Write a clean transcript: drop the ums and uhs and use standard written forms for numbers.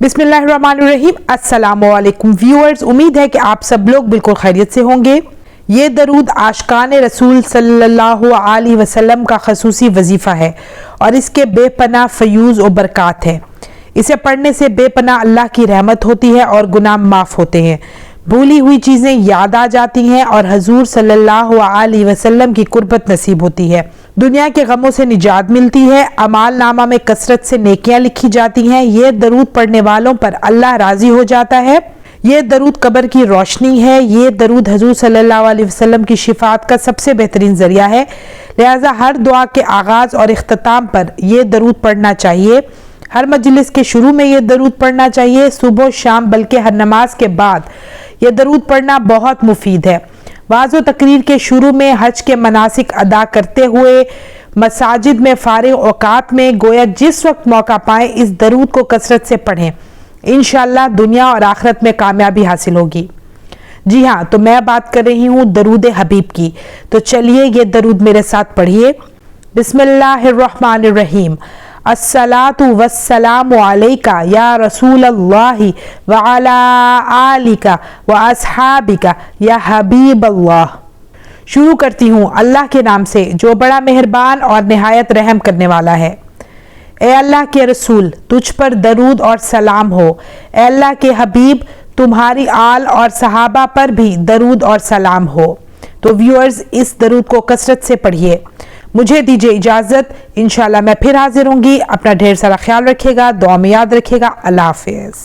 बिस्मिल्लाहिर्रहमानिर्रहीम। अस्सलामुअलैकुम व्यूअर्स, उम्मीद है कि आप सब लोग बिल्कुल खैरियत से होंगे। ये दरूद आशिकान रसूल सल्लल्लाहु अलैहि वसल्लम का खसूसी वजीफ़ा है और इसके बेपनाह फयूज़ और बरक़ात है। इसे पढ़ने से बेपनाह अल्लाह की रहमत होती है और गुनाह माफ़ होते हैं, भूली हुई चीज़ें याद आ जाती हैं और हजूर सल्लल्लाहु अलैहि वसल्लम की कुर्बत नसीब होती है। दुनिया के गमों से निजात मिलती है, अमाल नामा में कसरत से नेकियां लिखी जाती हैं। ये दरूद पढ़ने वालों पर अल्लाह राजी हो जाता है। ये दरूद कब्र की रोशनी है। ये दरूद हजूर सल्लल्लाहु अलैहि वसल्लम की शिफात का सबसे बेहतरीन जरिया है। लिहाजा हर दुआ के आगाज़ और इख्तिताम पर ये दरूद पढ़ना चाहिए। हर मजलिस के शुरू में ये दरूद पढ़ना चाहिए, सुबह शाम, बल्कि हर नमाज के बाद ये दरूद पढ़ना बहुत मुफीद है। वाज़ो तकरीर के शुरू में हज के मनासिक अदा करते हुए मसाजिद में फारिग औकात में गोया जिस वक्त मौका पाएं इस दरूद को कसरत से पढ़ें। इंशाअल्लाह दुनिया और आखिरत में कामयाबी हासिल होगी। जी हाँ, तो मैं बात कर रही हूँ दरूद हबीब की। तो चलिए ये दरूद मेरे साथ पढ़िए। बिस्मिल्लाहिर्रहमानिर्रहीम। अस्सलातु वस्सलामु अलैका या रसूलल्लाहि व अला आलिका व अस्हाबिका या हबीब अल्लाह। शुरू करती हूँ अल्लाह के नाम से जो बड़ा मेहरबान और निहायत रहम करने वाला है। ए अल्लाह के रसूल, तुझ पर दरूद और सलाम हो। ए अल्लाह के हबीब, तुम्हारी आल और सहाबा पर भी दरूद और सलाम हो। तो व्यूअर्स, इस दरूद को कसरत से पढ़िए। मुझे दीजिए इजाज़त, इंशाल्लाह मैं फिर हाजिर होंगी। अपना ढेर सारा ख्याल रखिएगा, दुआ में याद रखिएगा। अल्लाह हाफिज़।